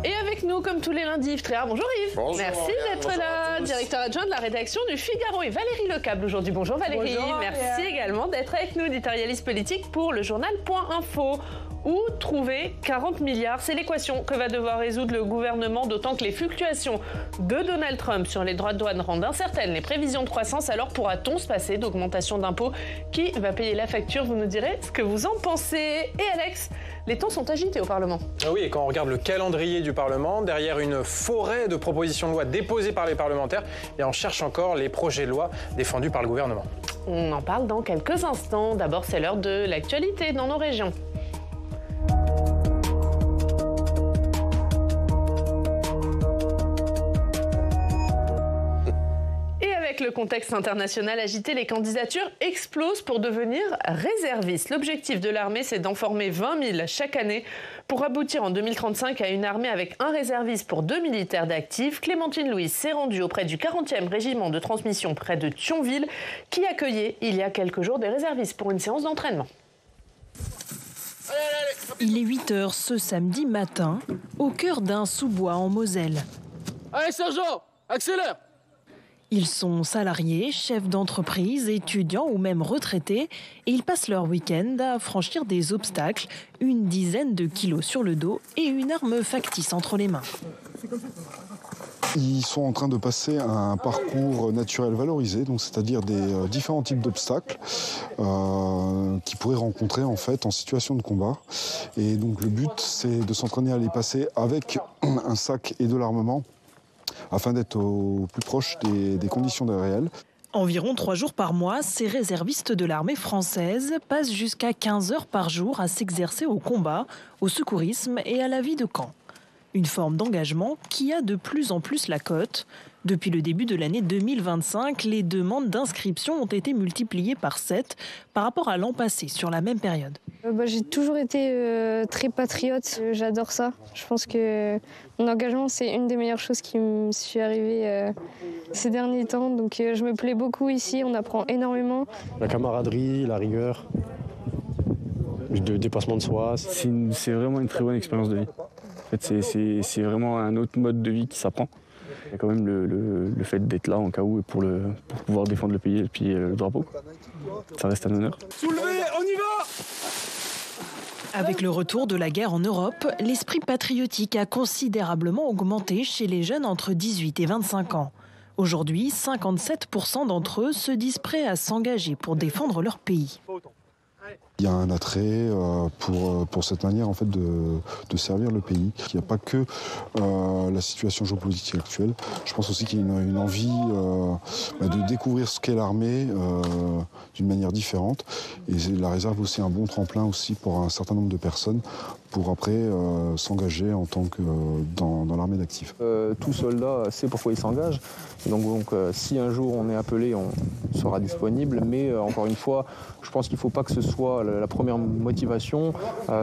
Et avec nous, comme tous les lundis, Yves Tréhard. Bonjour Yves. Bonjour. Merci d'être là, directeur adjoint de la rédaction du Figaro. Et Valérie Lecable aujourd'hui. Bonjour Valérie. Bonjour, merci également d'être avec nous, éditorialiste politique pour le journal .info. Où trouver 40 milliards? C'est l'équation que va devoir résoudre le gouvernement, d'autant que les fluctuations de Donald Trump sur les droits de douane rendent incertaines les prévisions de croissance. Alors pourra-t-on se passer d'augmentation d'impôts? Qui va payer la facture? Vous nous direz ce que vous en pensez. Et Alex, les temps sont agités au Parlement. Ah oui, et quand on regarde le calendrier du Parlement, derrière une forêt de propositions de loi déposées par les parlementaires, et on cherche encore les projets de loi défendus par le gouvernement. On en parle dans quelques instants. D'abord, c'est l'heure de l'actualité dans nos régions. Le contexte international agité, les candidatures explosent pour devenir réservistes. L'objectif de l'armée, c'est d'en former 20 000 chaque année pour aboutir en 2035 à une armée avec un réserviste pour 2 militaires d'actifs. Clémentine Louise s'est rendue auprès du 40e régiment de transmission près de Thionville qui accueillait il y a quelques jours des réservistes pour une séance d'entraînement. Il est 8h ce samedi matin, au cœur d'un sous-bois en Moselle. Allez sergent, accélère! Ils sont salariés, chefs d'entreprise, étudiants ou même retraités et ils passent leur week-end à franchir des obstacles, une dizaine de kilos sur le dos et une arme factice entre les mains. Ils sont en train de passer un parcours naturel valorisé, donc c'est-à-dire des différents types d'obstacles qu'ils pourraient rencontrer en fait en situation de combat. Et donc le but, c'est de s'entraîner à les passer avec un sac et de l'armement, afin d'être au plus proche des conditions réelles. Environ 3 jours par mois, ces réservistes de l'armée française passent jusqu'à 15 heures par jour à s'exercer au combat, au secourisme et à la vie de camp. Une forme d'engagement qui a de plus en plus la cote. Depuis le début de l'année 2025, les demandes d'inscription ont été multipliées par 7 par rapport à l'an passé sur la même période. J'ai toujours été très patriote, j'adore ça. Je pense que mon engagement, c'est une des meilleures choses qui me suis arrivée ces derniers temps. Donc je me plais beaucoup ici, on apprend énormément. La camaraderie, la rigueur, le dépassement de soi. C'est vraiment une très bonne expérience de vie. En fait, c'est vraiment un autre mode de vie qui s'apprend. Il y a quand même le fait d'être là en cas où pour pouvoir défendre le pays et puis le drapeau. Ça reste un honneur. Soulevez, on y va! Avec le retour de la guerre en Europe, l'esprit patriotique a considérablement augmenté chez les jeunes entre 18 et 25 ans. Aujourd'hui, 57% d'entre eux se disent prêts à s'engager pour défendre leur pays. Il y a un attrait pour cette manière en fait de servir le pays. Il n'y a pas que la situation géopolitique actuelle. Je pense aussi qu'il y a une envie de découvrir ce qu'est l'armée d'une manière différente. Et la réserve aussi un bon tremplin aussi pour un certain nombre de personnes pour après s'engager en tant que dans l'armée d'actifs. Tout soldat sait pourquoi il s'engage. Donc si un jour on est appelé, on sera disponible. Mais encore une fois, je pense qu'il ne faut pas que ce soit la première motivation.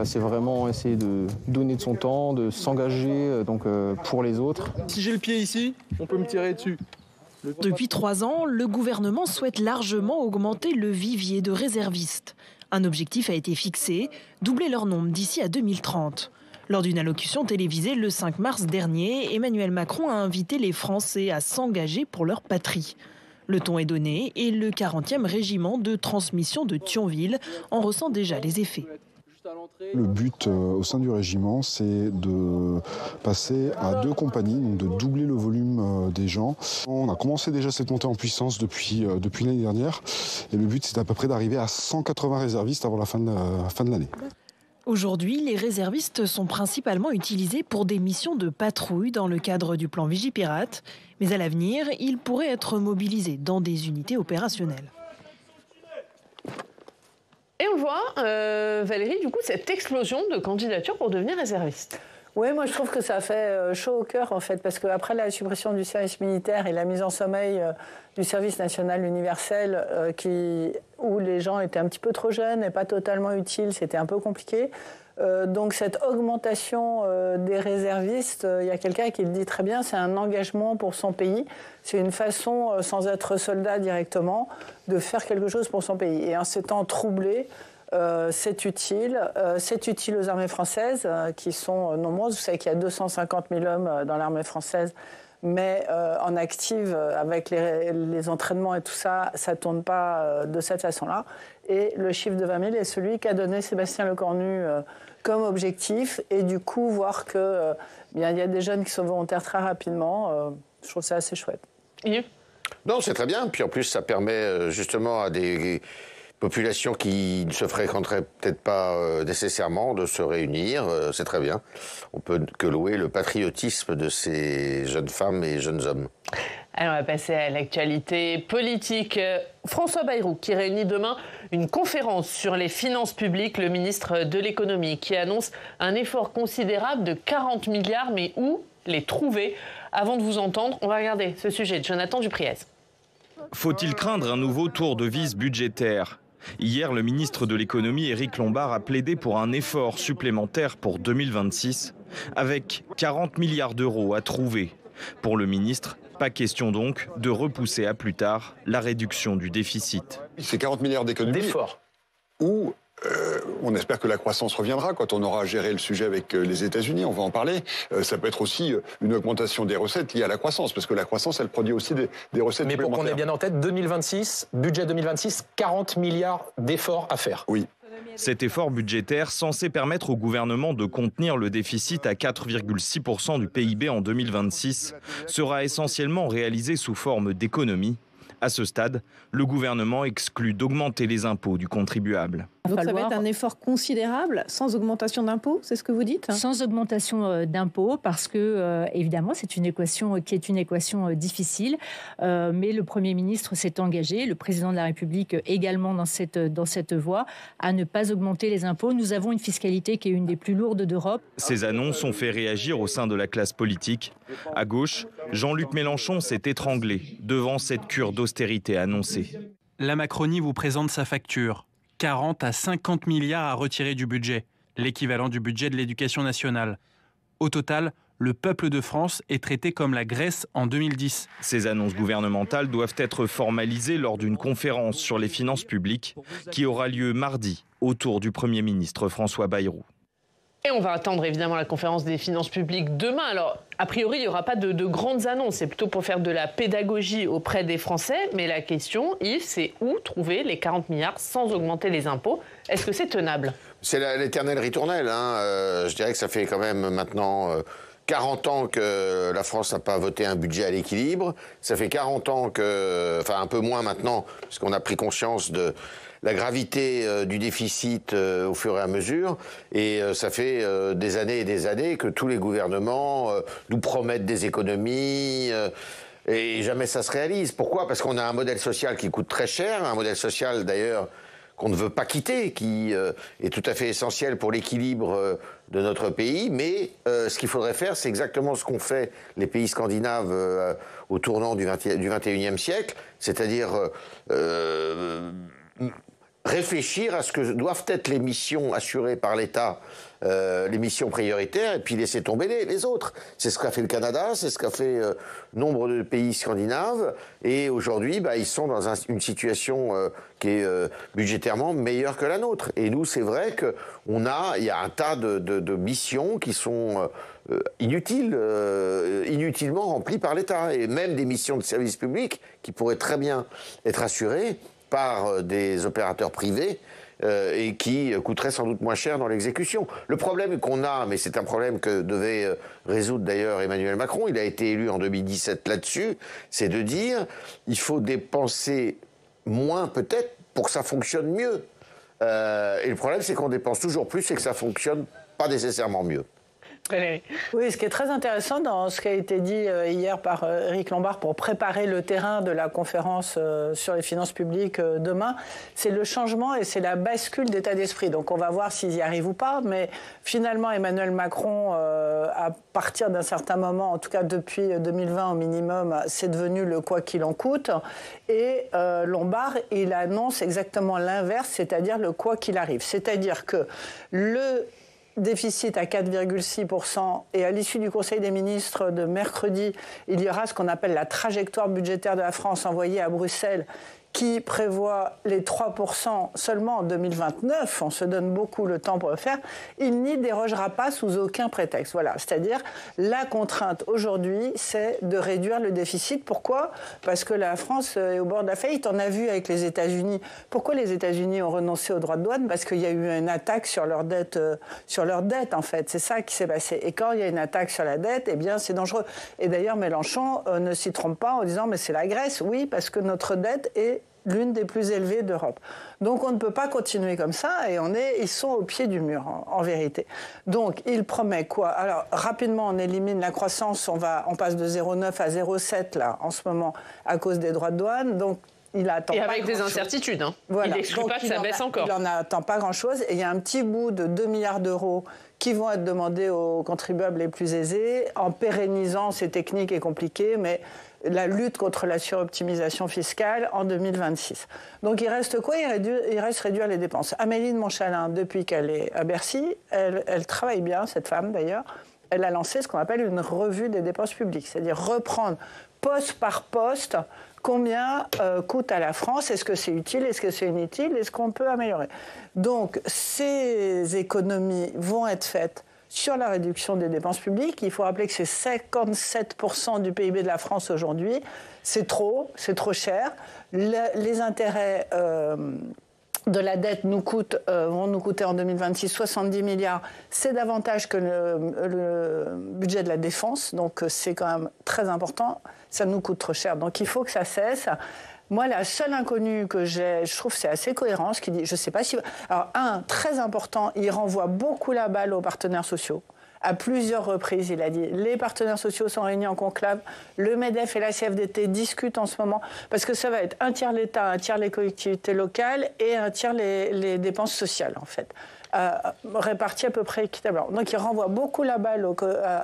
C'est vraiment essayer de donner de son temps, de s'engager pour les autres. Si j'ai le pied ici, on peut me tirer dessus. Depuis 3 ans, le gouvernement souhaite largement augmenter le vivier de réservistes. Un objectif a été fixé, doubler leur nombre d'ici à 2030. Lors d'une allocution télévisée le 5 mars dernier, Emmanuel Macron a invité les Français à s'engager pour leur patrie. Le ton est donné et le 40e régiment de transmission de Thionville en ressent déjà les effets. Le but au sein du régiment, c'est de passer à 2 compagnies, donc de doubler le volume des gens. On a commencé déjà cette montée en puissance depuis l'année dernière. Et le but, c'est à peu près d'arriver à 180 réservistes avant la fin de l'année. Aujourd'hui, les réservistes sont principalement utilisés pour des missions de patrouille dans le cadre du plan Vigipirate. Mais à l'avenir, ils pourraient être mobilisés dans des unités opérationnelles. Et on voit, Valérie, du coup, cette explosion de candidatures pour devenir réserviste. Oui, moi je trouve que ça fait chaud au cœur en fait, parce qu'après la suppression du service militaire et la mise en sommeil du service national universel, où les gens étaient un petit peu trop jeunes et pas totalement utiles, c'était un peu compliqué. Donc cette augmentation des réservistes, il y a quelqu'un qui le dit très bien, c'est un engagement pour son pays. C'est une façon, sans être soldat directement, de faire quelque chose pour son pays. Et en ces temps troublés, c'est utile. C'est utile aux armées françaises qui sont nombreuses. Vous savez qu'il y a 250 000 hommes dans l'armée française, mais en active, avec les entraînements et tout ça, ça ne tourne pas de cette façon-là. Et le chiffre de 20 000 est celui qu'a donné Sébastien Lecornu comme objectif. Et du coup, voir qu'il y a des jeunes qui sont volontaires très rapidement, je trouve ça assez chouette. Non, c'est très bien. Puis en plus, ça permet justement à des populations qui ne se fréquenteraient peut-être pas nécessairement de se réunir. C'est très bien. On peut que louer le patriotisme de ces jeunes femmes et jeunes hommes. Alors, on va passer à l'actualité politique. François Bayrou qui réunit demain une conférence sur les finances publiques, le ministre de l'économie, qui annonce un effort considérable de 40 milliards. Mais où les trouver? Avant de vous entendre, on va regarder ce sujet de Jonathan Dupriez. Faut-il craindre un nouveau tour de vis budgétaire? Hier, le ministre de l'économie, Éric Lombard, a plaidé pour un effort supplémentaire pour 2026, avec 40 milliards d'euros à trouver. Pour le ministre, pas question donc de repousser à plus tard la réduction du déficit. C'est 40 milliards d'économies. D'efforts. Où on espère que la croissance reviendra quand on aura géré le sujet avec les États-Unis, on va en parler. Ça peut être aussi une augmentation des recettes liées à la croissance, parce que la croissance, elle produit aussi des recettes Mais pour qu'on ait bien en tête, 2026, budget 2026, 40 milliards d'efforts à faire. Oui. Cet effort budgétaire, censé permettre au gouvernement de contenir le déficit à 4,6% du PIB en 2026, sera essentiellement réalisé sous forme d'économie. À ce stade, le gouvernement exclut d'augmenter les impôts du contribuable. Donc ça va être un effort considérable, sans augmentation d'impôts, c'est ce que vous dites? Sans augmentation d'impôts, parce que, évidemment, c'est une équation qui est une équation difficile. Mais le Premier ministre s'est engagé, le Président de la République également dans cette voie, à ne pas augmenter les impôts. Nous avons une fiscalité qui est une des plus lourdes d'Europe. Ces annonces ont fait réagir au sein de la classe politique. À gauche, Jean-Luc Mélenchon s'est étranglé devant cette cure d'austérité annoncée. La Macronie vous présente sa facture. 40 à 50 milliards à retirer du budget, l'équivalent du budget de l'éducation nationale. Au total, le peuple de France est traité comme la Grèce en 2010. Ces annonces gouvernementales doivent être formalisées lors d'une conférence sur les finances publiques qui aura lieu mardi autour du Premier ministre François Bayrou. Et on va attendre évidemment la conférence des finances publiques demain. Alors, a priori, il n'y aura pas de grandes annonces. C'est plutôt pour faire de la pédagogie auprès des Français. Mais la question, Yves, c'est où trouver les 40 milliards sans augmenter les impôts? Est-ce que c'est tenable? C'est l'éternelle ritournelle. Je dirais que ça fait quand même maintenant 40 ans que la France n'a pas voté un budget à l'équilibre. Ça fait 40 ans que, enfin un peu moins maintenant, puisqu'on a pris conscience de la gravité du déficit au fur et à mesure. Et ça fait des années et des années que tous les gouvernements nous promettent des économies et jamais ça se réalise. Pourquoi? Parce qu'on a un modèle social qui coûte très cher, un modèle social d'ailleurs qu'on ne veut pas quitter, qui est tout à fait essentiel pour l'équilibre de notre pays. Mais ce qu'il faudrait faire, c'est exactement ce qu'ont fait les pays scandinaves au tournant du 21e siècle, c'est-à-dire réfléchir à ce que doivent être les missions assurées par l'État, les missions prioritaires, et puis laisser tomber les autres. C'est ce qu'a fait le Canada, c'est ce qu'a fait nombre de pays scandinaves, et aujourd'hui, ils sont dans une situation qui est budgétairement meilleure que la nôtre. Et nous, c'est vrai qu'il y a un tas de missions qui sont inutilement remplies par l'État, et même des missions de service public qui pourraient très bien être assurées par des opérateurs privés et qui coûteraient sans doute moins cher dans l'exécution. Le problème qu'on a, mais c'est un problème que devait résoudre d'ailleurs Emmanuel Macron, il a été élu en 2017 là-dessus, c'est de dire il faut dépenser moins peut-être pour que ça fonctionne mieux. Et le problème, c'est qu'on dépense toujours plus et que ça fonctionne pas nécessairement mieux. Oui, ce qui est très intéressant dans ce qui a été dit hier par Éric Lombard pour préparer le terrain de la conférence sur les finances publiques demain, c'est le changement et c'est la bascule d'état d'esprit. Donc on va voir s'ils y arrivent ou pas, mais finalement Emmanuel Macron, à partir d'un certain moment, en tout cas depuis 2020 au minimum, c'est devenu le quoi qu'il en coûte. Et Lombard, il annonce exactement l'inverse, c'est-à-dire le quoi qu'il arrive. C'est-à-dire que le déficit à 4,6% et à l'issue du Conseil des ministres de mercredi, il y aura ce qu'on appelle la trajectoire budgétaire de la France envoyée à Bruxelles qui prévoit les 3% seulement en 2029, on se donne beaucoup le temps pour le faire, il n'y dérogera pas sous aucun prétexte. Voilà, c'est-à-dire la contrainte aujourd'hui, c'est de réduire le déficit. Pourquoi ? Parce que la France est au bord de la faillite. On a vu avec les États-Unis. Pourquoi les États-Unis ont renoncé aux droits de douane ? Parce qu'il y a eu une attaque sur leur dette en fait. C'est ça qui s'est passé. Et quand il y a une attaque sur la dette, eh bien c'est dangereux. Et d'ailleurs Mélenchon ne s'y trompe pas en disant mais c'est la Grèce. Oui, parce que notre dette est l'une des plus élevées d'Europe. Donc on ne peut pas continuer comme ça et ils sont au pied du mur en vérité. Donc il promet quoi ? Alors rapidement on élimine la croissance, on passe de 0,9 à 0,7 là en ce moment à cause des droits de douane. Donc il attend et pas avec des incertitudes. Hein. Voilà. Il n'exclut pas que ça baisse encore. Il n'en attend pas grand-chose. Et il y a un petit bout de 2 milliards d'euros qui vont être demandés aux contribuables les plus aisés en pérennisant, c'est technique et compliqué, mais la lutte contre la suroptimisation fiscale en 2026. Donc il reste quoi ? Il reste réduire les dépenses. Amélie de Montchalin, depuis qu'elle est à Bercy, elle travaille bien, cette femme d'ailleurs, elle a lancé ce qu'on appelle une revue des dépenses publiques, c'est-à-dire reprendre poste par poste combien coûte à la France, est-ce que c'est utile, est-ce que c'est inutile, est-ce qu'on peut améliorer. Donc ces économies vont être faites sur la réduction des dépenses publiques. Il faut rappeler que c'est 57% du PIB de la France aujourd'hui. C'est trop cher. Les intérêts de la dette vont nous coûter en 2026 70 milliards. C'est davantage que le budget de la défense, donc c'est quand même très important. Ça nous coûte trop cher, donc il faut que ça cesse. Moi, la seule inconnue que j'ai, je trouve que c'est assez cohérent, ce qu'il dit, je ne sais pas si... Alors, très important, il renvoie beaucoup la balle aux partenaires sociaux. À plusieurs reprises, il a dit, les partenaires sociaux sont réunis en conclave, le MEDEF et la CFDT discutent en ce moment, parce que ça va être un tiers l'État, un tiers les collectivités locales et un tiers les dépenses sociales, en fait, réparties à peu près équitablement. Donc, il renvoie beaucoup la balle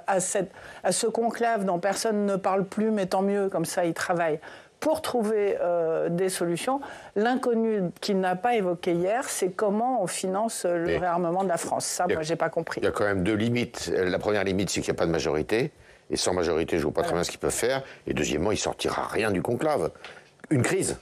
à ce conclave dont personne ne parle plus, mais tant mieux, comme ça, il travaille pour trouver des solutions. L'inconnu qu'il n'a pas évoqué hier, c'est comment on finance le réarmement de la France. Ça, moi, j'ai pas compris. Il y a quand même 2 limites. La première limite, c'est qu'il n'y a pas de majorité. Et sans majorité, je ne vois pas très bien ce qu'ils peuvent faire. Et deuxièmement, il ne sortira rien du conclave. Une crise.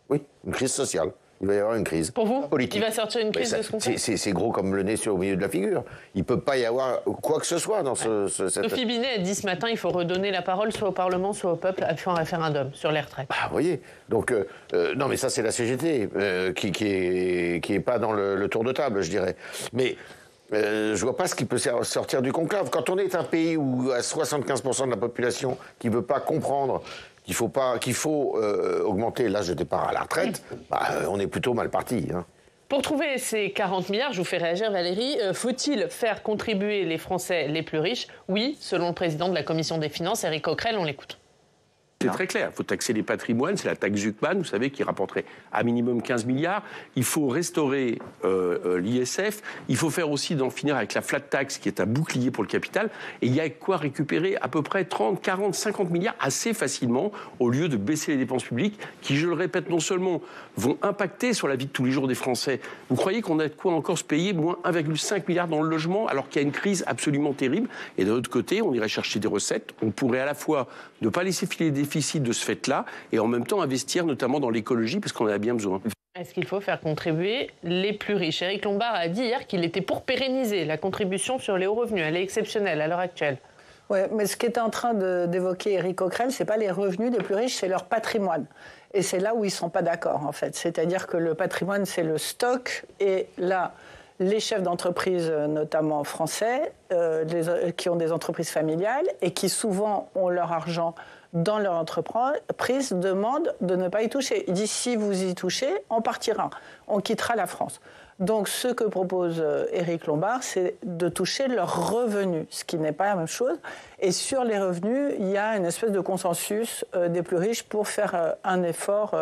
Oui, une crise sociale. Il va y avoir une crise. Pour vous, politique. Il va sortir une crise de ce conclave. C'est gros comme le nez au milieu de la figure. Il ne peut pas y avoir quoi que ce soit dans cette... Sophie Binet a dit ce matin il faut redonner la parole soit au Parlement, soit au peuple, à faire un référendum sur les retraites. Vous voyez. Donc, non, mais ça, c'est la CGT qui est pas dans le tour de table, je dirais. Mais... je ne vois pas ce qui peut sortir du conclave. Quand on est un pays où à 75% de la population qui ne veut pas comprendre qu'il faut augmenter l'âge de départ à la retraite, on est plutôt mal parti. Hein. Pour trouver ces 40 milliards, je vous fais réagir Valérie, faut-il faire contribuer les Français les plus riches ? Oui, selon le président de la Commission des Finances, Éric Coquerel, on l'écoute. C'est très clair, il faut taxer les patrimoines, c'est la taxe Zucman, vous savez, qui rapporterait à minimum 15 milliards. Il faut restaurer l'ISF, il faut faire aussi d'en finir avec la flat tax, qui est un bouclier pour le capital, et il y a quoi récupérer à peu près 30, 40, 50 milliards assez facilement, au lieu de baisser les dépenses publiques, qui, je le répète, non seulement vont impacter sur la vie de tous les jours des Français. Vous croyez qu'on a de quoi encore se payer moins 1,5 milliard dans le logement, alors qu'il y a une crise absolument terrible, et d'un autre côté, on irait chercher des recettes, on pourrait à la fois ne pas laisser filer des déficit de ce fait-là et en même temps investir notamment dans l'écologie parce qu'on en a bien besoin. Est-ce qu'il faut faire contribuer les plus riches ? Éric Lombard a dit hier qu'il était pour pérenniser la contribution sur les hauts revenus. Elle est exceptionnelle à l'heure actuelle. Oui, mais ce qu'est en train d'évoquer Éric Coquerel, ce n'est pas les revenus des plus riches, c'est leur patrimoine. Et c'est là où ils ne sont pas d'accord, en fait. C'est-à-dire que le patrimoine, c'est le stock. Et là, les chefs d'entreprise, notamment français, qui ont des entreprises familiales et qui souvent ont leur argent dans leur entreprise, demandent de ne pas y toucher. Il dit, si vous y touchez, on partira, on quittera la France. Donc, ce que propose Éric Lombard, c'est de toucher leurs revenus, ce qui n'est pas la même chose. Et sur les revenus, il y a une espèce de consensus des plus riches pour faire un effort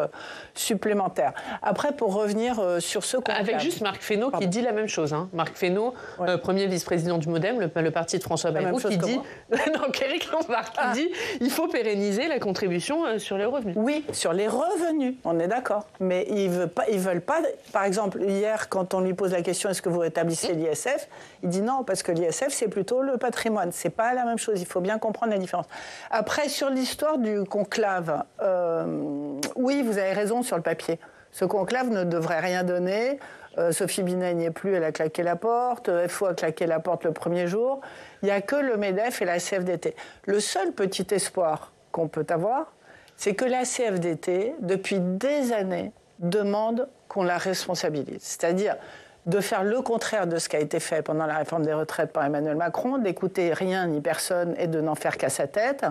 supplémentaire. Après, pour revenir sur ce qu'on... Avec juste Marc Fesneau qui dit la même chose. Hein. Marc Fesneau, premier vice-président du MoDem, le parti de François Bayrou, qui dit... non, Éric Lombard qui dit il faut pérenniser la contribution sur les revenus. Oui, sur les revenus, on est d'accord. Mais ils veulent pas... Par exemple, hier, quand on lui pose la question est-ce que vous rétablissez l'ISF, il dit non, parce que l'ISF, c'est plutôt le patrimoine. C'est pas la même chose. Il faut bien comprendre la différence. Après, sur l'histoire du conclave, oui, vous avez raison sur le papier. Ce conclave ne devrait rien donner. Sophie Binet n'y est plus, elle a claqué la porte. FO a claqué la porte le premier jour. Il n'y a que le MEDEF et la CFDT. Le seul petit espoir qu'on peut avoir, c'est que la CFDT, depuis des années, demande qu'on la responsabilise. C'est-à-dire de faire le contraire de ce qui a été fait pendant la réforme des retraites par Emmanuel Macron, d'écouter rien ni personne et de n'en faire qu'à sa tête.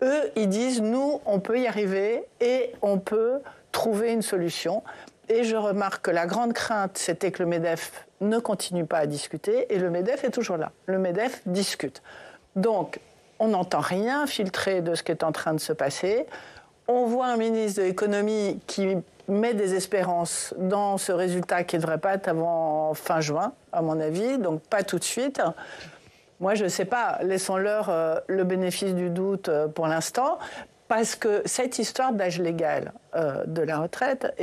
Eux, ils disent, nous, on peut y arriver et on peut trouver une solution. Et je remarque que la grande crainte, c'était que le MEDEF ne continue pas à discuter, et le MEDEF est toujours là. Le MEDEF discute. Donc, on n'entend rien filtrer de ce qui est en train de se passer. On voit un ministre de l'économie qui met des espérances dans ce résultat qui ne devrait pas être avant fin juin, à mon avis, donc pas tout de suite. Moi, je ne sais pas, laissons-leur le bénéfice du doute pour l'instant, parce que cette histoire d'âge légal de la retraite,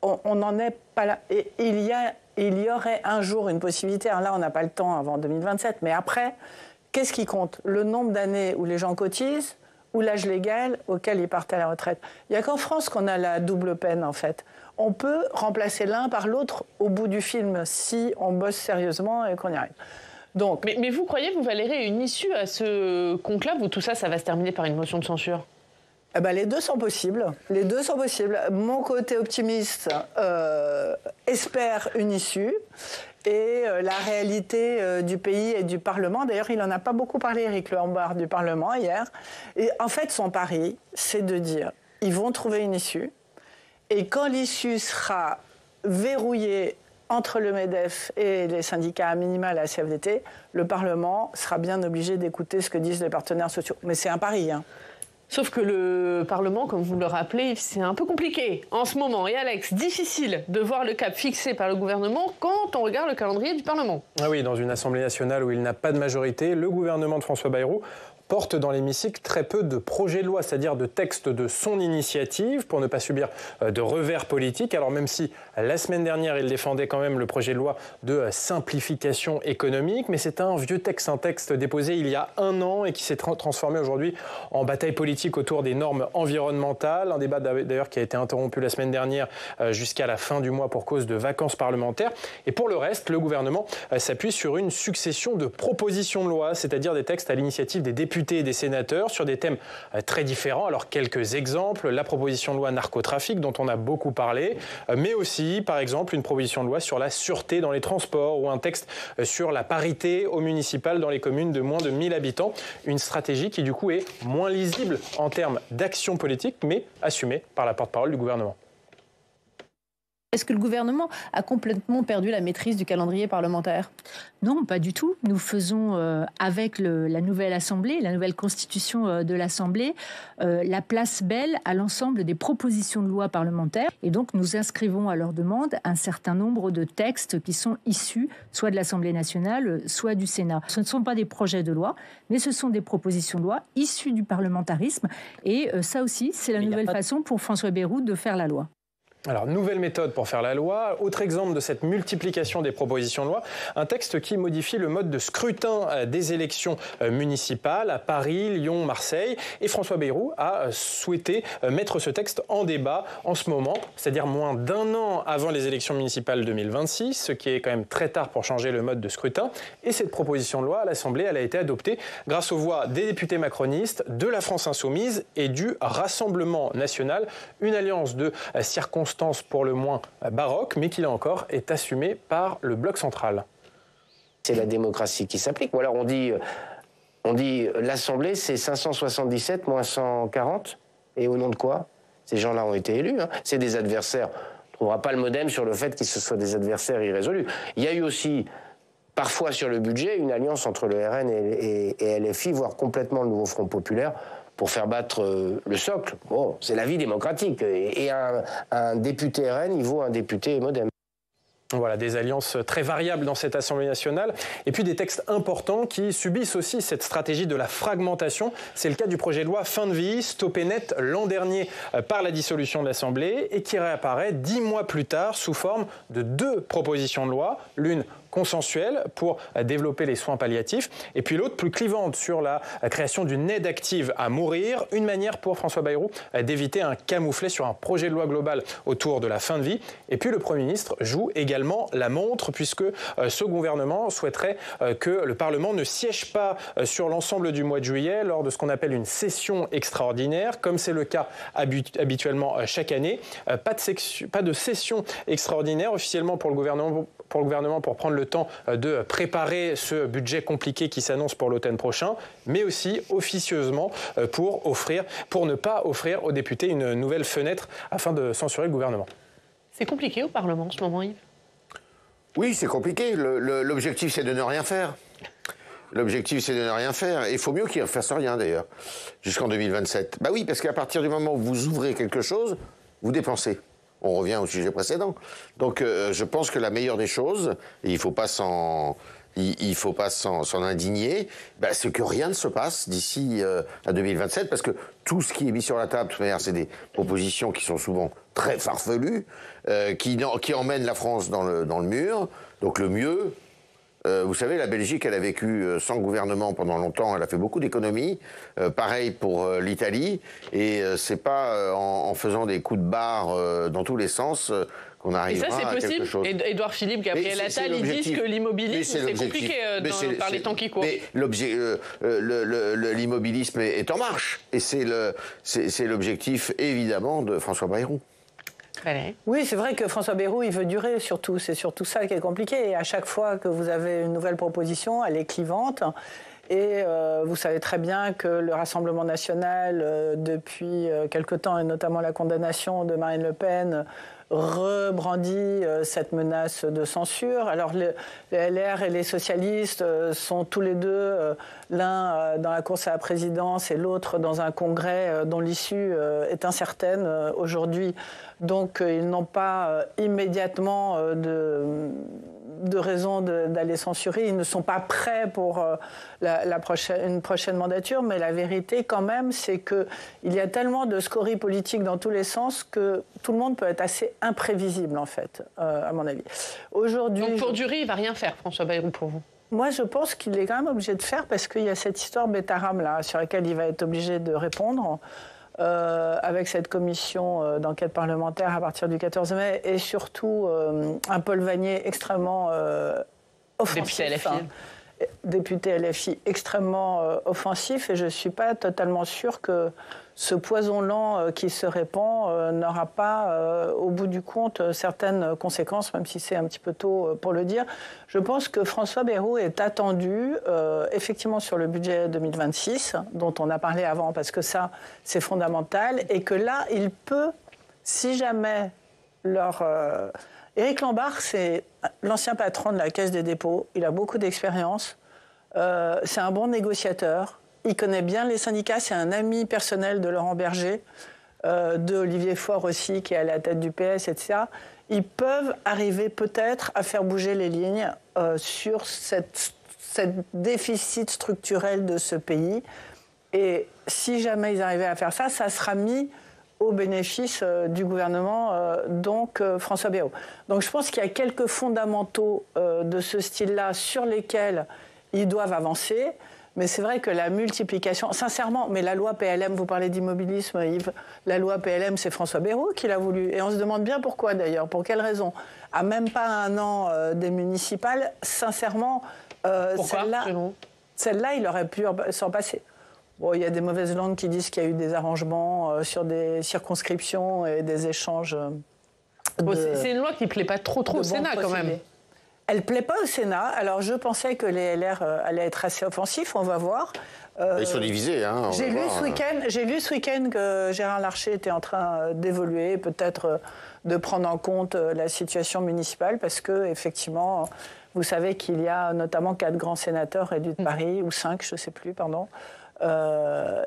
on n'en est pas là. Et il y aurait un jour une possibilité, alors là, on n'a pas le temps avant 2027, mais après, qu'est-ce qui compte? Le nombre d'années où les gens cotisent ou l'âge légal auquel ils partent à la retraite? Il n'y a qu'en France qu'on a la double peine, en fait. On peut remplacer l'un par l'autre au bout du film si on bosse sérieusement et qu'on y arrive. Donc, mais vous croyez, vous Valérie, une issue à ce conclave ou tout ça, ça va se terminer par une motion de censure? Eh ben, les deux sont possibles. Les deux sont possibles. Mon côté optimiste espère une issue. Et la réalité du pays et du Parlement, d'ailleurs, il n'en a pas beaucoup parlé, Éric Lombard, du Parlement hier. Et en fait, son pari, c'est de dire, ils vont trouver une issue. Et quand l'issue sera verrouillée entre le MEDEF et les syndicats à minima, la CFDT, le Parlement sera bien obligé d'écouter ce que disent les partenaires sociaux. Mais c'est un pari, hein. Sauf que le Parlement, comme vous le rappelez, c'est un peu compliqué en ce moment. Et Alex, difficile de voir le cap fixé par le gouvernement quand on regarde le calendrier du Parlement. Ah oui, dans une Assemblée nationale où il n'a pas de majorité, le gouvernement de François Bayrou porte dans l'hémicycle très peu de projets de loi, c'est-à-dire de textes de son initiative pour ne pas subir de revers politiques. Alors même si la semaine dernière, il défendait quand même le projet de loi de simplification économique, mais c'est un vieux texte, un texte déposé il y a 1 an et qui s'est transformé aujourd'hui en bataille politique autour des normes environnementales. Un débat d'ailleurs qui a été interrompu la semaine dernière jusqu'à la fin du mois pour cause de vacances parlementaires. Et pour le reste, le gouvernement s'appuie sur une succession de propositions de loi, c'est-à-dire des textes à l'initiative des députés et des sénateurs sur des thèmes très différents. Alors quelques exemples, la proposition de loi narcotrafic dont on a beaucoup parlé, mais aussi par exemple une proposition de loi sur la sûreté dans les transports ou un texte sur la parité au municipal dans les communes de moins de 1000 habitants. Une stratégie qui du coup est moins lisible en termes d'action politique mais assumée par la porte-parole du gouvernement. Est-ce que le gouvernement a complètement perdu la maîtrise du calendrier parlementaire? Non, pas du tout. Nous faisons, avec la nouvelle Assemblée, la nouvelle constitution de l'Assemblée, la place belle à l'ensemble des propositions de loi parlementaires. Et donc, nous inscrivons à leur demande un certain nombre de textes qui sont issus soit de l'Assemblée nationale, soit du Sénat. Ce ne sont pas des projets de loi, mais ce sont des propositions de loi issues du parlementarisme. Et ça aussi, c'est la nouvelle façon pour François Bayrou de faire la loi. Alors, nouvelle méthode pour faire la loi. Autre exemple de cette multiplication des propositions de loi, un texte qui modifie le mode de scrutin des élections municipales à Paris, Lyon, Marseille. Et François Bayrou a souhaité mettre ce texte en débat en ce moment, c'est-à-dire moins d'1 an avant les élections municipales 2026, ce qui est quand même très tard pour changer le mode de scrutin. Et cette proposition de loi à l'Assemblée, elle a été adoptée grâce aux voix des députés macronistes, de la France Insoumise et du Rassemblement National, une alliance de circonstances pour le moins baroque, mais qui là encore est assumé par le bloc central. C'est la démocratie qui s'applique. Ou alors on dit l'Assemblée c'est 577 moins 140, et au nom de quoi? Ces gens-là ont été élus, hein. C'est des adversaires. On ne trouvera pas le modem sur le fait que ce soient des adversaires irrésolus. Il y a eu aussi, parfois sur le budget, une alliance entre le RN et LFI, voire complètement le nouveau Front Populaire, pour faire battre le socle. Bon, c'est la vie démocratique. Et un député RN, il vaut un député MoDem. Voilà, des alliances très variables dans cette Assemblée nationale. Et puis des textes importants qui subissent aussi cette stratégie de la fragmentation. C'est le cas du projet de loi Fin de vie, stoppé net l'an dernier par la dissolution de l'Assemblée et qui réapparaît 10 mois plus tard sous forme de 2 propositions de loi. L'une consensuelle pour développer les soins palliatifs, et puis l'autre plus clivante sur la création d'une aide active à mourir, une manière pour François Bayrou d'éviter un camouflet sur un projet de loi global autour de la fin de vie. Et puis le Premier ministre joue également la montre, puisque ce gouvernement souhaiterait que le Parlement ne siège pas sur l'ensemble du mois de juillet lors de ce qu'on appelle une session extraordinaire, comme c'est le cas habituellement chaque année. Pas de session extraordinaire officiellement pour le gouvernement pour prendre le temps de préparer ce budget compliqué qui s'annonce pour l'automne prochain, mais aussi officieusement pour ne pas offrir aux députés une nouvelle fenêtre afin de censurer le gouvernement. C'est compliqué au Parlement en ce moment, Yves? Oui, c'est compliqué. L'objectif, c'est de ne rien faire. L'objectif, c'est de ne rien faire. Et il faut mieux qu'il ne fasse rien, d'ailleurs, jusqu'en 2027. Bah oui, parce qu'à partir du moment où vous ouvrez quelque chose, vous dépensez. On revient au sujet précédent. Donc, je pense que la meilleure des choses, et il ne faut pas s'en indigner, bah, c'est que rien ne se passe d'ici à 2027, parce que tout ce qui est mis sur la table, de toute manière, c'est des propositions qui sont souvent très farfelues, qui emmènent la France dans le mur. Donc le mieux, vous savez, la Belgique, elle a vécu sans gouvernement pendant longtemps, elle a fait beaucoup d'économies. Pareil pour l'Italie, et c'est pas en faisant des coups de barre dans tous les sens qu'on arrivera à quelque chose. Et ça, c'est possible. Édouard Philippe, Gabriel Attal, ils disent que l'immobilisme, c'est compliqué par les temps qui courent. Mais l'immobilisme est en marche. Et c'est l'objectif, évidemment, de François Bayrou. Oui, c'est vrai que François Bayrou, il veut durer surtout. C'est surtout ça qui est compliqué. Et à chaque fois que vous avez une nouvelle proposition, elle est clivante. Et vous savez très bien que le Rassemblement national, depuis quelque temps, et notamment la condamnation de Marine Le Pen, rebrandit cette menace de censure. Alors les LR et les socialistes sont tous les deux, l'un dans la course à la présidence et l'autre dans un congrès dont l'issue est incertaine aujourd'hui. Donc ils n'ont pas immédiatement de raison d'aller censurer. Ils ne sont pas prêts pour une prochaine mandature, mais la vérité quand même, c'est qu'il y a tellement de scories politiques dans tous les sens que tout le monde peut être assez imprévisible en fait, à mon avis. Aujourd'hui, donc pour durer, il ne va rien faire, François Bayrou, pour vous? Moi, je pense qu'il est quand même obligé de faire parce qu'il y a cette histoire Betaram là, sur laquelle il va être obligé de répondre. Avec cette commission d'enquête parlementaire à partir du 14 mai et surtout un Paul Vannier extrêmement offensif. Député LFI. Député LFI extrêmement offensif, et je ne suis pas totalement sûre que ce poison lent qui se répand n'aura pas, au bout du compte, certaines conséquences, même si c'est un petit peu tôt pour le dire. Je pense que François Bayrou est attendu, effectivement, sur le budget 2026, dont on a parlé avant, parce que ça, c'est fondamental, et que là, il peut, si jamais Éric Lombard, c'est l'ancien patron de la Caisse des dépôts, il a beaucoup d'expérience, c'est un bon négociateur, il connaît bien les syndicats, c'est un ami personnel de Laurent Berger, de Olivier Faure aussi, qui est à la tête du PS, etc. Ils peuvent arriver peut-être à faire bouger les lignes sur cette déficit structurel de ce pays. Et si jamais ils arrivaient à faire ça, ça sera mis au bénéfice du gouvernement, donc François Bayrou. Donc je pense qu'il y a quelques fondamentaux de ce style-là sur lesquels ils doivent avancer. Mais c'est vrai que la multiplication, sincèrement, mais la loi PLM, vous parlez d'immobilisme, Yves, la loi PLM, c'est François Bayrou qui l'a voulu. Et on se demande bien pourquoi d'ailleurs, pour quelle raison. À même pas un an des municipales, sincèrement, celle-là, il aurait pu s'en passer. Bon, il y a des mauvaises langues qui disent qu'il y a eu des arrangements sur des circonscriptions et des échanges. C'est une loi qui ne plaît pas trop au Sénat quand même. Elle ne plaît pas au Sénat. Alors, je pensais que les LR allaient être assez offensifs. On va voir. Ils sont divisés. Hein, j'ai lu ce week-end que Gérard Larcher était en train d'évoluer, peut-être de prendre en compte la situation municipale, parce que effectivement, vous savez qu'il y a notamment 4 grands sénateurs élus de Paris, ou 5, je ne sais plus, pardon.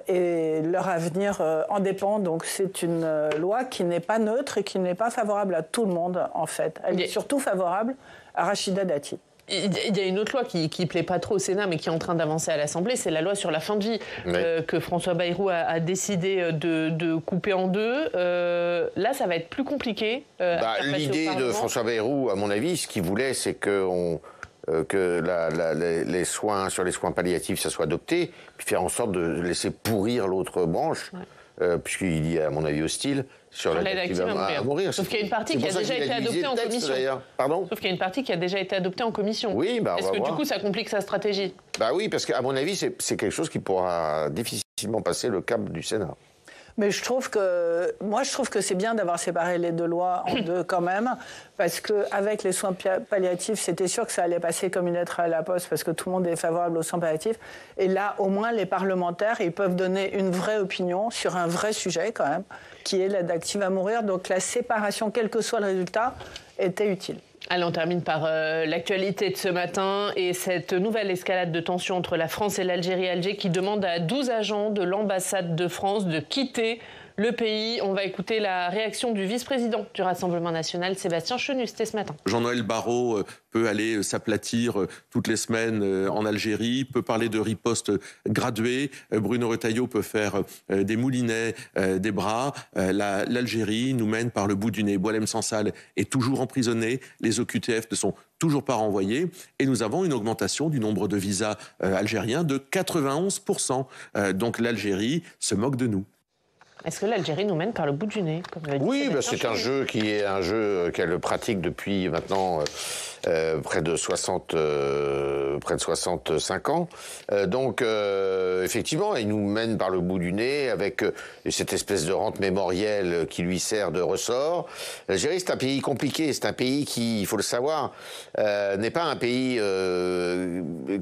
Et leur avenir en dépend. Donc c'est une loi qui n'est pas neutre et qui n'est pas favorable à tout le monde, en fait. Elle est surtout favorable à Rachida Dati. Il y a une autre loi qui ne plaît pas trop au Sénat, mais qui est en train d'avancer à l'Assemblée, c'est la loi sur la fin de vie, que François Bayrou a décidé de couper en deux. Là, ça va être plus compliqué. L'idée de François Bayrou, à mon avis, ce qu'il voulait, c'est qu'on que les soins palliatifs, ça soit adopté, puis faire en sorte de laisser pourrir l'autre branche, puisqu'il est, à mon avis, hostile sur l'aide active à mourir. Sauf qu'il y a une partie qui a déjà été adoptée en commission. Pardon ? Sauf qu'il y a une partie qui a déjà été adoptée en commission. Oui, Est-ce que du coup, ça complique sa stratégie ? Bah oui, parce qu'à mon avis, c'est quelque chose qui pourra difficilement passer le cap du Sénat. Mais je trouve que c'est bien d'avoir séparé les deux lois en deux quand même, parce qu'avec les soins palliatifs, c'était sûr que ça allait passer comme une lettre à la poste, parce que tout le monde est favorable aux soins palliatifs. Et là, au moins, les parlementaires, ils peuvent donner une vraie opinion sur un vrai sujet quand même, qui est l'aide active à mourir. Donc la séparation, quel que soit le résultat, était utile. Allez, on termine par l'actualité de ce matin et cette nouvelle escalade de tension entre la France et l'Algérie. Alger qui demande à 12 agents de l'ambassade de France de quitter le pays. On va écouter la réaction du vice-président du Rassemblement national, Sébastien Chenu, c'était ce matin. Jean-Noël Barrot peut aller s'aplatir toutes les semaines en Algérie, peut parler de riposte graduée. Bruno Retailleau peut faire des moulinets des bras. L'Algérie nous mène par le bout du nez. Boualem Sansal est toujours emprisonné. Les OQTF ne sont toujours pas renvoyés. Et nous avons une augmentation du nombre de visas algériens de 91%. Donc l'Algérie se moque de nous. Est-ce que l'Algérie nous mène par le bout du nez, comme l'a dit Oui, c'est un jeu qu'elle pratique depuis maintenant près de 65 ans. Donc, effectivement, il nous mène par le bout du nez avec cette espèce de rente mémorielle qui lui sert de ressort. L'Algérie, c'est un pays compliqué. C'est un pays qui, il faut le savoir, n'est pas un pays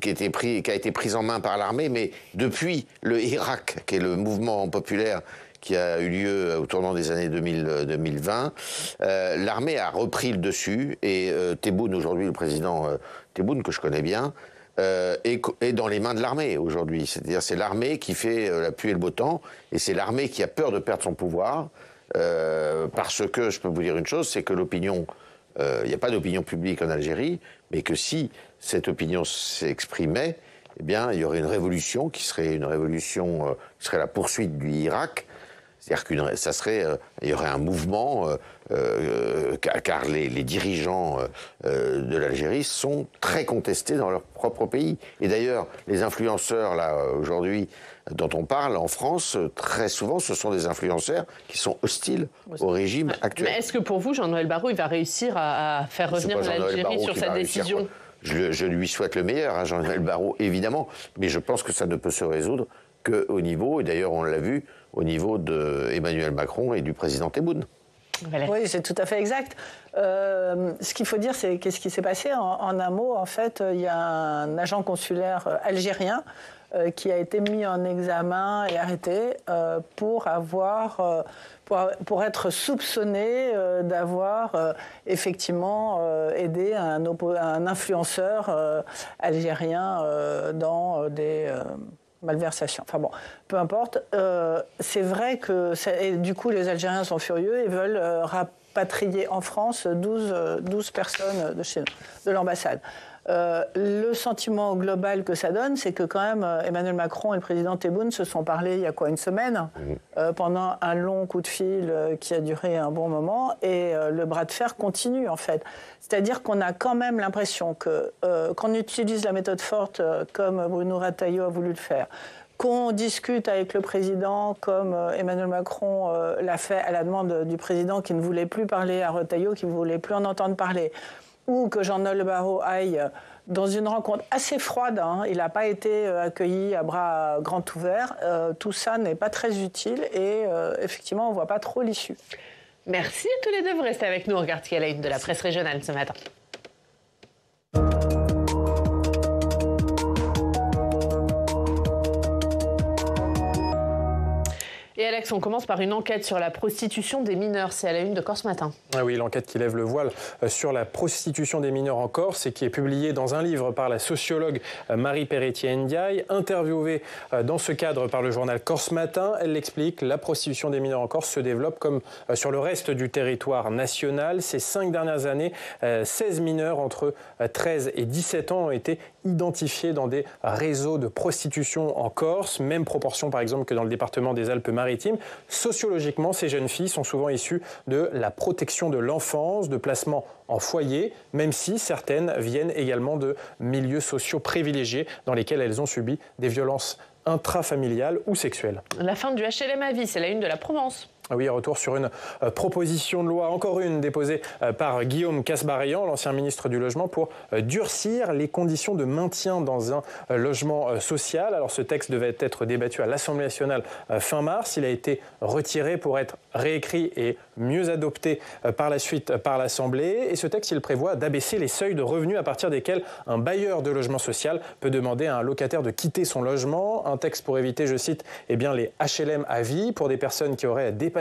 qui a été pris en main par l'armée, mais depuis le Hirak, qui est le mouvement populaire qui a eu lieu au tournant des années 2020, l'armée a repris le dessus et Tebboune, aujourd'hui le président Tebboune, que je connais bien, est dans les mains de l'armée aujourd'hui. C'est-à-dire c'est l'armée qui fait la pluie et le beau temps et c'est l'armée qui a peur de perdre son pouvoir parce que, je peux vous dire une chose, c'est que l'opinion, il n'y a pas d'opinion publique en Algérie, mais que si cette opinion s'exprimait, eh bien, il y aurait une révolution qui serait la poursuite du Irak. C'est-à-dire il y aurait un mouvement, car les dirigeants de l'Algérie sont très contestés dans leur propre pays. Et d'ailleurs, les influenceurs, là, aujourd'hui, dont on parle en France, très souvent, ce sont des influenceurs qui sont hostiles au régime actuel. Mais est-ce que pour vous, Jean-Noël Barrot, il va réussir à faire revenir l'Algérie sur sa décision ? Je lui souhaite le meilleur, hein, Jean-Noël Barrot, évidemment. Mais je pense que ça ne peut se résoudre qu'au niveau, et d'ailleurs on l'a vu, au niveau d'Emmanuel Macron et du président Tebboune. Oui, c'est tout à fait exact. Ce qu'il faut dire, c'est qu'est-ce qui s'est passé en un mot. En fait, il y a un agent consulaire algérien qui a été mis en examen et arrêté pour être soupçonné d'avoir effectivement aidé un influenceur algérien dans des malversation. Enfin bon, peu importe. C'est vrai que... Et du coup, les Algériens sont furieux et veulent rapatrier en France 12 personnes de l'ambassade. Le sentiment global que ça donne, c'est que quand même Emmanuel Macron et le président Tebboune se sont parlé il y a une semaine, pendant un long coup de fil qui a duré un bon moment, et le bras de fer continue en fait. C'est-à-dire qu'on a quand même l'impression que qu'on utilise la méthode forte comme Bruno Retailleau a voulu le faire, qu'on discute avec le président comme Emmanuel Macron l'a fait à la demande du président qui ne voulait plus parler à Retailleau, qui ne voulait plus en entendre parler, ou que Jean-Noël Barrot aille dans une rencontre assez froide, hein, il n'a pas été accueilli à bras grands ouverts, tout ça n'est pas très utile et effectivement on ne voit pas trop l'issue. Merci à tous les deux, vous restez avec nous, on regarde ce qu'il y a la une de la presse régionale ce matin. Et Alex, on commence par une enquête sur la prostitution des mineurs. C'est à la une de Corse Matin. Ah oui, l'enquête qui lève le voile sur la prostitution des mineurs en Corse et qui est publiée dans un livre par la sociologue Marie Perretier-Ndiaye. Interviewée dans ce cadre par le journal Corse Matin, elle l'explique, la prostitution des mineurs en Corse se développe comme sur le reste du territoire national. Ces 5 dernières années, 16 mineurs entre 13 et 17 ans ont été identifiés dans des réseaux de prostitution en Corse. Même proportion par exemple que dans le département des Alpes-Maritimes Alpes-Maritimes. Sociologiquement, ces jeunes filles sont souvent issues de la protection de l'enfance, de placement en foyer, même si certaines viennent également de milieux sociaux privilégiés dans lesquels elles ont subi des violences intrafamiliales ou sexuelles. La fin du HLM à vie, c'est la une de la Provence. Oui, retour sur une proposition de loi, encore une, déposée par Guillaume Kasbarian, l'ancien ministre du Logement, pour durcir les conditions de maintien dans un logement social. Alors ce texte devait être débattu à l'Assemblée nationale fin mars. Il a été retiré pour être réécrit et mieux adopté par la suite par l'Assemblée. Et ce texte, il prévoit d'abaisser les seuils de revenus à partir desquels un bailleur de logement social peut demander à un locataire de quitter son logement. Un texte pour éviter, je cite, les HLM à vie pour des personnes qui auraient dépassé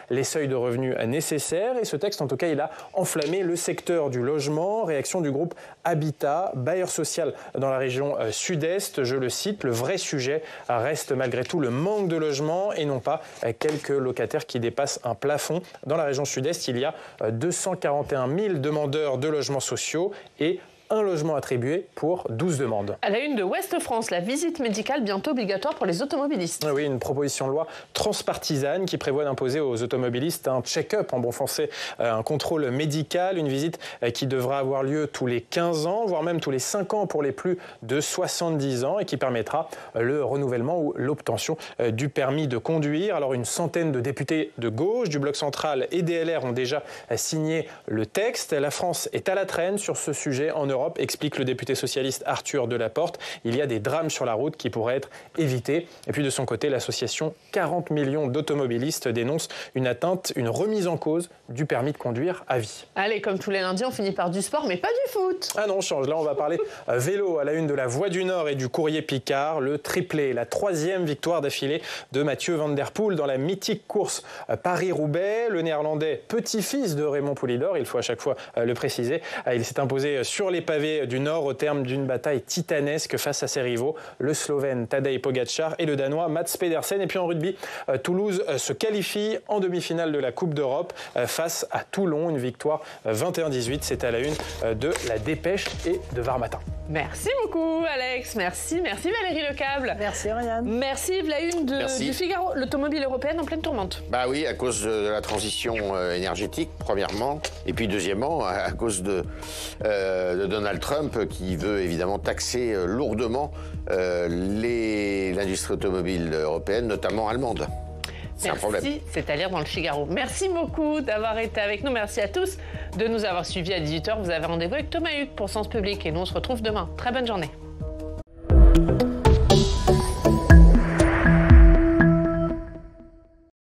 les seuils de revenus nécessaires. Et ce texte, en tout cas, il a enflammé le secteur du logement. Réaction du groupe Habitat, bailleur social dans la région sud-est. Je le cite, le vrai sujet reste malgré tout le manque de logement et non pas quelques locataires qui dépassent un plafond. Dans la région sud-est, il y a 241 000 demandeurs de logements sociaux et un logement attribué pour 12 demandes. À la une de Ouest France, la visite médicale bientôt obligatoire pour les automobilistes. Oui, une proposition de loi transpartisane qui prévoit d'imposer aux automobilistes un check-up, en bon français, un contrôle médical, une visite qui devra avoir lieu tous les 15 ans, voire même tous les 5 ans pour les plus de 70 ans et qui permettra le renouvellement ou l'obtention du permis de conduire. Alors une centaine de députés de gauche, du Bloc central et des LR ont déjà signé le texte. La France est à la traîne sur ce sujet en Europe, explique le député socialiste Arthur Delaporte. Il y a des drames sur la route qui pourraient être évités. Et puis de son côté, l'association 40 millions d'automobilistes dénonce une atteinte, une remise en cause du permis de conduire à vie. Allez, comme tous les lundis, on finit par du sport, mais pas du foot. Ah non, on change. Là, on va parler vélo à la une de la Voix du Nord et du Courrier Picard. Le triplé, la 3e victoire d'affilée de Mathieu Van Der Poel dans la mythique course Paris-Roubaix. Le Néerlandais, petit-fils de Raymond Poulidor, il faut à chaque fois le préciser, il s'est imposé sur les pavés du Nord au terme d'une bataille titanesque face à ses rivaux, le Slovène Tadej Pogačar et le Danois Mats Pedersen. Et puis en rugby, Toulouse se qualifie en demi-finale de la Coupe d'Europe face à Toulon. Une victoire 21-18. C'est à la une de La Dépêche et de Var Matin. Merci beaucoup Alex, merci Valérie Lecable. Merci Oriane. Merci la une du Figaro, l'automobile européenne en pleine tourmente. Bah oui, à cause de la transition énergétique, premièrement, et puis deuxièmement, à cause de Donald Trump qui veut évidemment taxer lourdement l'industrie automobile européenne, notamment allemande. C'est un problème. Merci, c'est à lire dans le Figaro. Merci beaucoup d'avoir été avec nous. Merci à tous de nous avoir suivis à 18h. Vous avez rendez-vous avec Thomas Hugues pour Sens Public et nous on se retrouve demain. Très bonne journée.